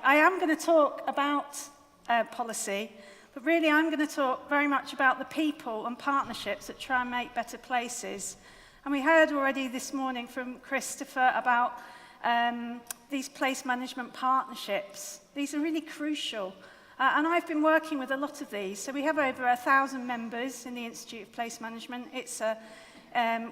I am going to talk about policy, but really I'm going to talk very much about the people and partnerships that try and make better places. And we heard already this morning from Christopher about these place management partnerships. These are really crucial. And I've been working with a lot of these. So we have over 1,000 members in the Institute of Place Management.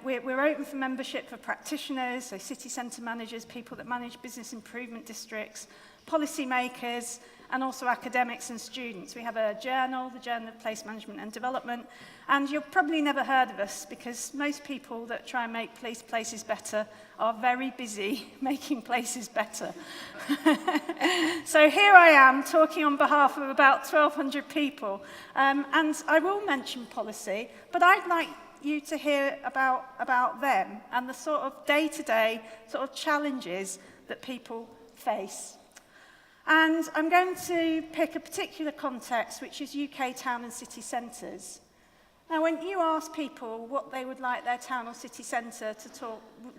We're open for membership for practitioners, so city centre managers, people that manage business improvement districts, policy makers, and also academics and students. We have a journal, the Journal of Place Management and Development, and you've probably never heard of us because most people that try and make places better are very busy making places better. So here I am talking on behalf of about 1,200 people, and I will mention policy, but I'd like you to hear about them and the sort of day-to-day sort of challenges that people face. And I'm going to pick a particular context, which is UK town and city centres. Now, when you ask people what they would like their town or city centre to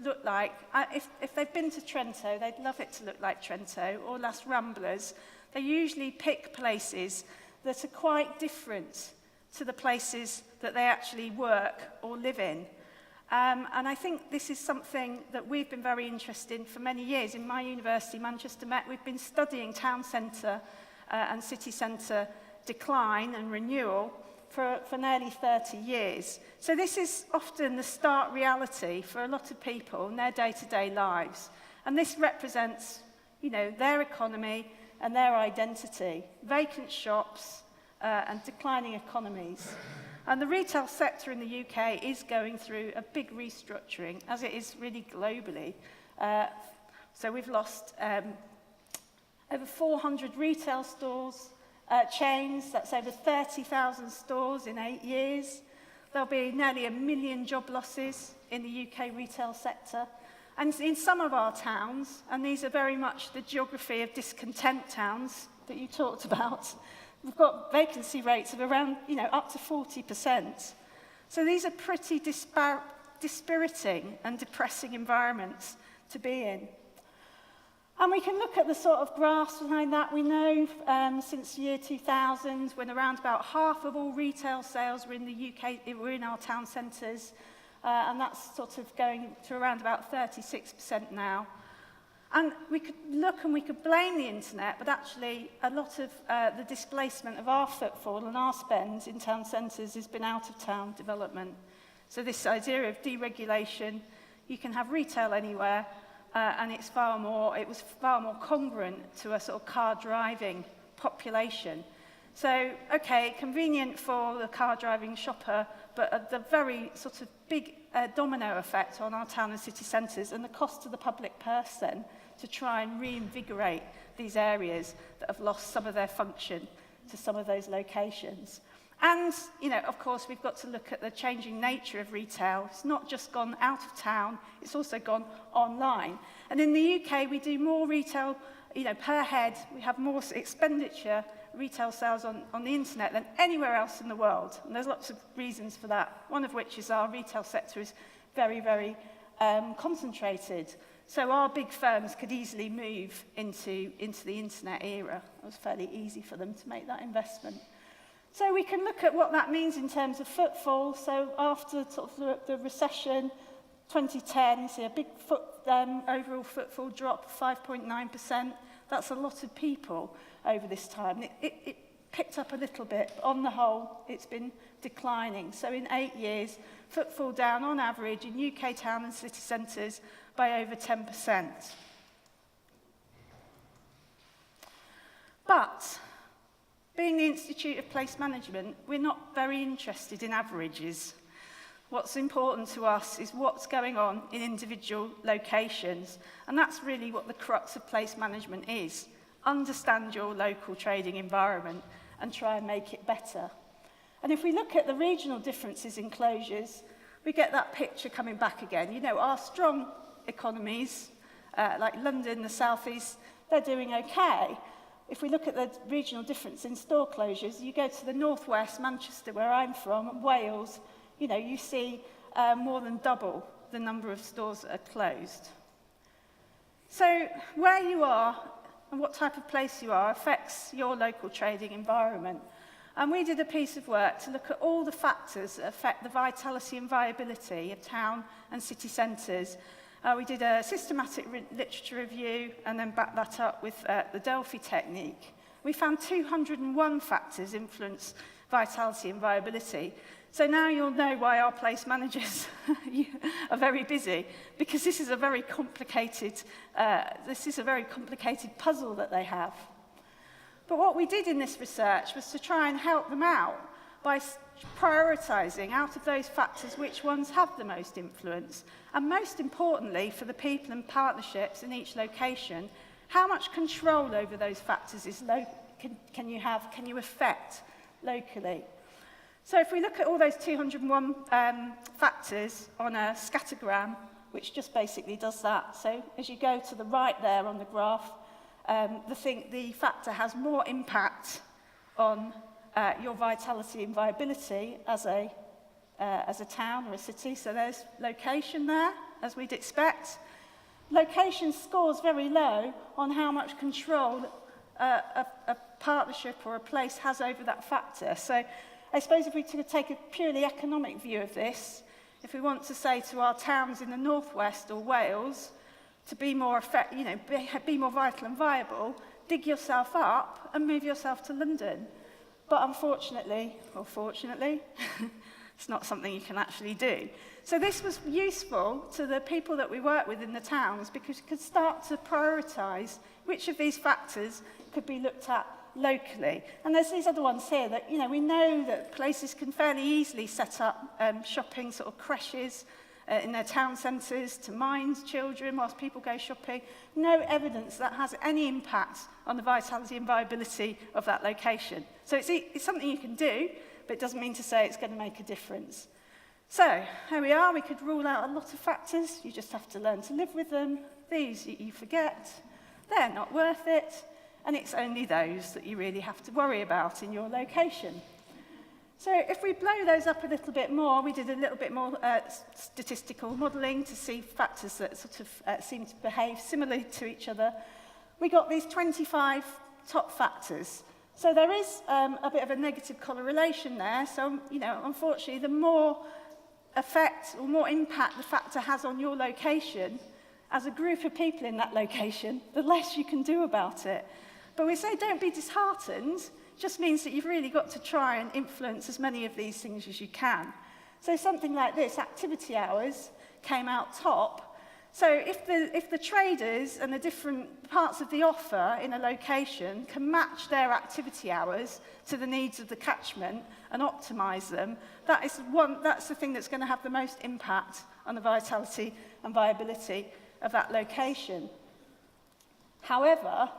look like, if they've been to Trento, they'd love it to look like Trento, or Las Ramblas. They usually pick places that are quite different to the places that they actually work or live in. And I think this is something that we've been very interested in for many years. In my university, Manchester Met, we've been studying town centre and city centre decline and renewal for nearly 30 years. So this is often the stark reality for a lot of people in their day-to-day lives. And this represents, their economy and their identity, vacant shops and declining economies. And the retail sector in the UK is going through a big restructuring, as it is really globally. So we've lost over 400 retail stores, chains, that's over 30,000 stores in 8 years. There'll be nearly 1 million job losses in the UK retail sector. And in some of our towns, and these are very much the geography of discontent towns that you talked about, we've got vacancy rates of around, up to 40%. So these are pretty dispiriting and depressing environments to be in. And we can look at the sort of graphs behind that. We know since the year 2000, when around about half of all retail sales were in the UK, were in our town centres, and that's sort of going to around about 36% now. And we could look and we could blame the internet, but actually a lot of the displacement of our footfall and our spend in town centres has been out of town development. So this idea of deregulation, you can have retail anywhere, and it was far more congruent to a sort of car driving population. So, okay, convenient for the car driving shopper, but the very sort of big domino effect on our town and city centres and the cost to the public purse then to try and reinvigorate these areas that have lost some of their function to some of those locations. And, of course, we've got to look at the changing nature of retail. It's not just gone out of town, it's also gone online. And in the UK, we do more retail, per head, we have more expenditure, retail sales on the internet than anywhere else in the world. And there's lots of reasons for that, one of which is our retail sector is very, very concentrated. So our big firms could easily move into the internet era. It was fairly easy for them to make that investment. So we can look at what that means in terms of footfall. So after sort of the recession, 2010, you see a big overall footfall drop of 5.9%. That's a lot of people over this time. It picked up a little bit, but on the whole, it's been declining. So in 8 years, footfall down on average in UK town and city centres by over 10%. But being the Institute of Place Management, we're not very interested in averages. What's important to us is what's going on in individual locations. And that's really what the crux of place management is. Understand your local trading environment and try and make it better. And if we look at the regional differences in closures, we get that picture coming back again. Our strong economies, like London, the South East, they're doing okay. If we look at the regional difference in store closures, you go to the northwest, Manchester, where I'm from, Wales, you see more than double the number of stores that are closed. So where you are and what type of place you are affects your local trading environment. And we did a piece of work to look at all the factors that affect the vitality and viability of town and city centres. We did a systematic literature review and then backed that up with the Delphi technique. We found 201 factors influence vitality and viability. So now you'll know why our place managers are very busy, because this is a very complicated puzzle that they have. But what we did in this research was to try and help them out by prioritising out of those factors which ones have the most influence, and most importantly for the people and partnerships in each location, how much control over those factors can you affect locally. So if we look at all those 201 factors on a scattergram, which just basically does that, so as you go to the right there on the graph, the factor has more impact on your vitality and viability as a town or a city. So there's location there, as we'd expect. Location scores very low on how much control a partnership or a place has over that factor. So I suppose if we could take a purely economic view of this, if we want to say to our towns in the northwest or Wales to be more be more vital and viable, dig yourself up and move yourself to London. But unfortunately, or fortunately, it's not something you can actually do. So this was useful to the people that we work with in the towns, because you could start to prioritise which of these factors could be looked at locally. And there's these other ones here that, we know that places can fairly easily set up shopping sort of creches in their town centres to mind children whilst people go shopping. No evidence that has any impact on the vitality and viability of that location. So it's something you can do, but it doesn't mean to say it's going to make a difference. So here we are. We could rule out a lot of factors. You just have to learn to live with them. These you forget. They're not worth it. And it's only those that you really have to worry about in your location. So if we blow those up a little bit more, we did a little bit more statistical modelling to see factors that sort of seem to behave similarly to each other. We got these 25 top factors. So there is a bit of a negative correlation there. So, unfortunately, the more effect or more impact the factor has on your location, as a group of people in that location, the less you can do about it. But we say don't be disheartened. Just means that you've really got to try and influence as many of these things as you can. So something like this, activity hours, came out top. So if the traders and the different parts of the offer in a location can match their activity hours to the needs of the catchment and optimise them, that's the thing that's going to have the most impact on the vitality and viability of that location. However,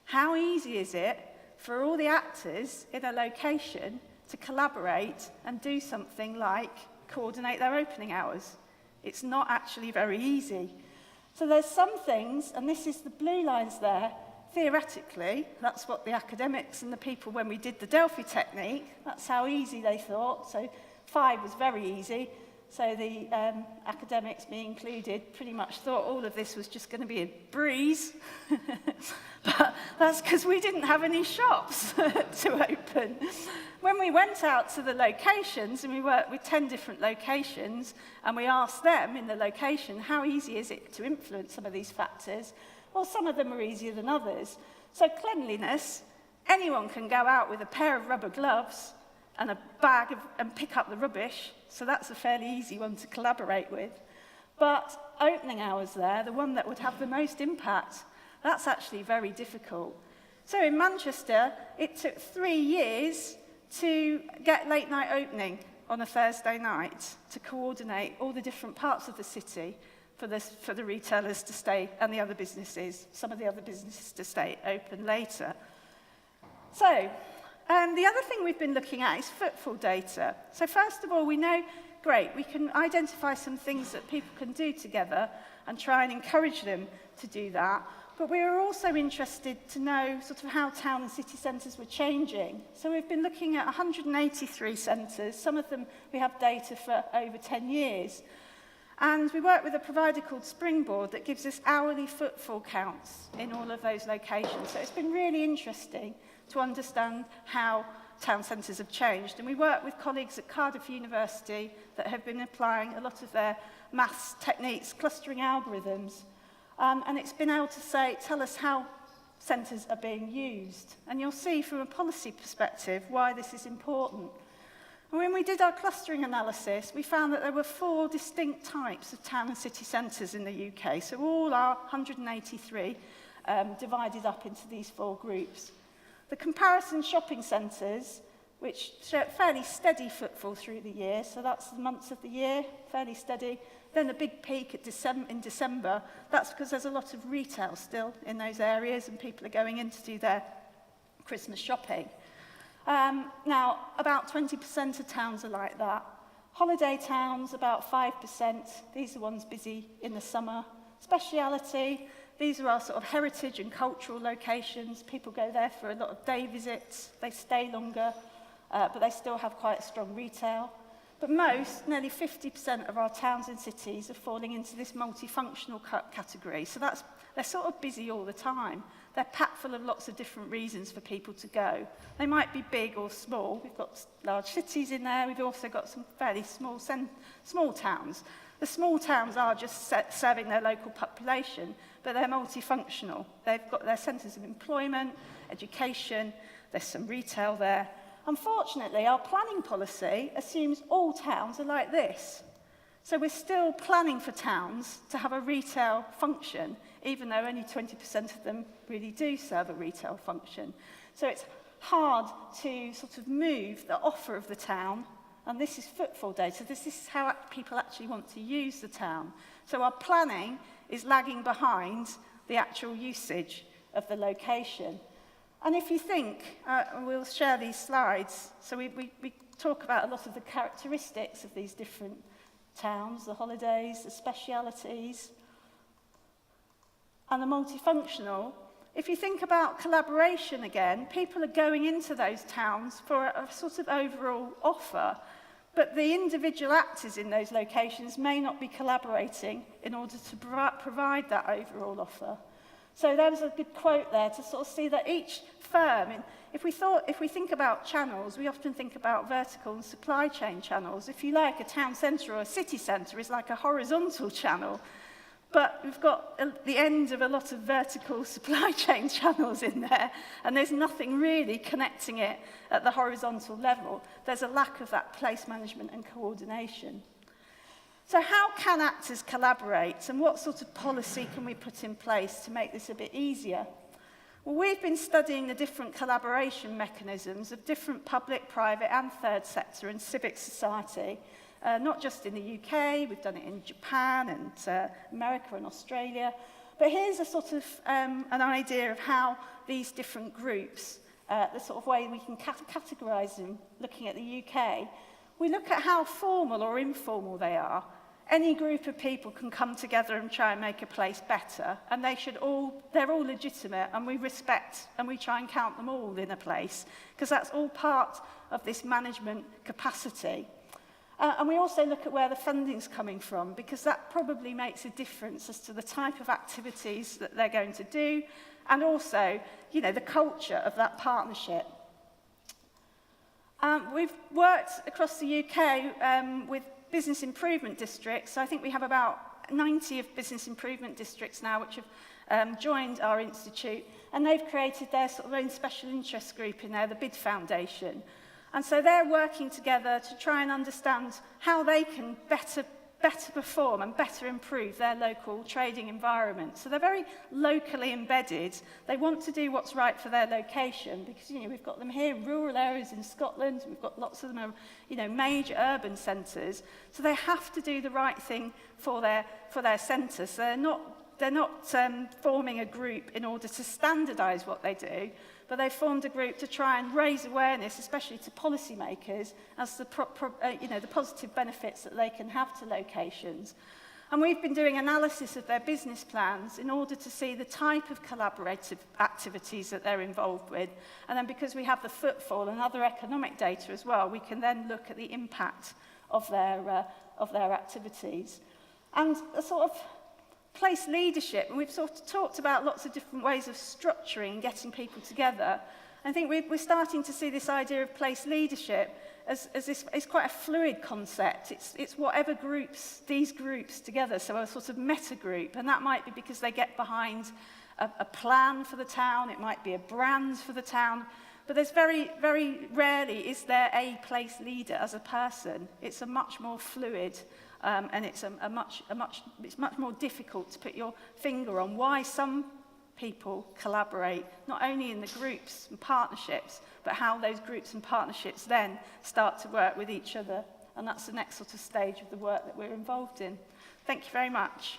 how easy is it for all the actors in a location to collaborate and do something like coordinate their opening hours? It's not actually very easy. So there's some things, and this is the blue lines there, theoretically, that's what the academics and the people, when we did the Delphi technique, that's how easy they thought. So 5 was very easy. So the academics, me included, pretty much thought all of this was just going to be a breeze. But that's because we didn't have any shops to open. When we went out to the locations, and we worked with 10 different locations, and we asked them in the location, how easy is it to influence some of these factors? Well, some of them are easier than others. So cleanliness, anyone can go out with a pair of rubber gloves and a bag and pick up the rubbish. So that's a fairly easy one to collaborate with. But opening hours there, the one that would have the most impact, that's actually very difficult. So in Manchester, it took 3 years to get late night opening on a Thursday night to coordinate all the different parts of the city for the retailers to stay, and the other businesses, some of the other businesses to stay open later. So the other thing we've been looking at is Fitful data. So first of all, we know, great, we can identify some things that people can do together and try and encourage them to do that. But we were also interested to know sort of how town and city centres were changing. So we've been looking at 183 centres. Some of them we have data for over 10 years. And we work with a provider called Springboard that gives us hourly footfall counts in all of those locations. So it's been really interesting to understand how town centres have changed. And we work with colleagues at Cardiff University that have been applying a lot of their maths techniques, clustering algorithms. And it's been able to tell us how centres are being used. And you'll see from a policy perspective why this is important. And when we did our clustering analysis, we found that there were 4 distinct types of town and city centres in the UK. So all our 183 divided up into these 4 groups. The comparison shopping centres, which show fairly steady footfall through the year, so that's the months of the year, fairly steady. Then the big peak at in December, that's because there's a lot of retail still in those areas and people are going in to do their Christmas shopping. Now, about 20% of towns are like that. Holiday towns, about 5%. These are the ones busy in the summer. Speciality, these are our sort of heritage and cultural locations. People go there for a lot of day visits. They stay longer, but they still have quite a strong retail. But most, nearly 50% of our towns and cities are falling into this multifunctional category. So they're sort of busy all the time. They're packed full of lots of different reasons for people to go. They might be big or small. We've got large cities in there. We've also got some fairly small towns. The small towns are just serving their local population, but they're multifunctional. They've got their centres of employment, education, there's some retail there. Unfortunately, our planning policy assumes all towns are like this. So we're still planning for towns to have a retail function, even though only 20% of them really do serve a retail function. So it's hard to sort of move the offer of the town, and this is footfall data. This is how people actually want to use the town. So our planning is lagging behind the actual usage of the location. And if you think, we'll share these slides, so we talk about a lot of the characteristics of these different towns, the holidays, the specialities, and the multifunctional. If you think about collaboration again, people are going into those towns for a sort of overall offer, but the individual actors in those locations may not be collaborating in order to provide that overall offer. So there was a good quote there to sort of see that each firm, if we think about channels, we often think about vertical and supply chain channels. If you like, a town centre or a city centre is like a horizontal channel, but we've got the end of a lot of vertical supply chain channels in there, and there's nothing really connecting it at the horizontal level. There's a lack of that place management and coordination. So how can actors collaborate, and what sort of policy can we put in place to make this a bit easier? Well, we've been studying the different collaboration mechanisms of different public, private and third sector and civic society, not just in the UK, we've done it in Japan and America and Australia. But here's a sort of an idea of how these different groups, the sort of way we can categorise them looking at the UK. We look at how formal or informal they are. Any group of people can come together and try and make a place better, and they're all legitimate, and we respect and we try and count them all in a place, because that's all part of this management capacity. And we also look at where the funding's coming from, because that probably makes a difference as to the type of activities that they're going to do, and also, you know, the culture of that partnership. We've worked across the UK with business improvement districts. I think we have about 90 of business improvement districts now which have joined our institute, and they've created their sort of own special interest group in there, the BID Foundation. And so they're working together to try and understand how they can better perform and better improve their local trading environment. So they're very locally embedded. They want to do what's right for their location, because, you know, we've got them here in rural areas in Scotland. We've got lots of them in, you know, major urban centres. So they have to do the right thing for their centres. So they're not forming a group in order to standardise what they do, but they've formed a group to try and raise awareness, especially to policymakers, as the positive benefits that they can have to locations. And we've been doing analysis of their business plans in order to see the type of collaborative activities that they're involved with. And then because we have the footfall and other economic data as well, we can then look at the impact of their activities. And a sort of place leadership, and we've sort of talked about lots of different ways of structuring and getting people together. I think we're starting to see this idea of place leadership as this, it's quite a fluid concept. It's whatever groups these groups together, so a sort of meta group, and that might be because they get behind a plan for the town, it might be a brand for the town, but there's very, very rarely is there a place leader as a person. It's a much more fluid, and it's it's much more difficult to put your finger on why some people collaborate, not only in the groups and partnerships, but how those groups and partnerships then start to work with each other. And that's the next sort of stage of the work that we're involved in. Thank you very much.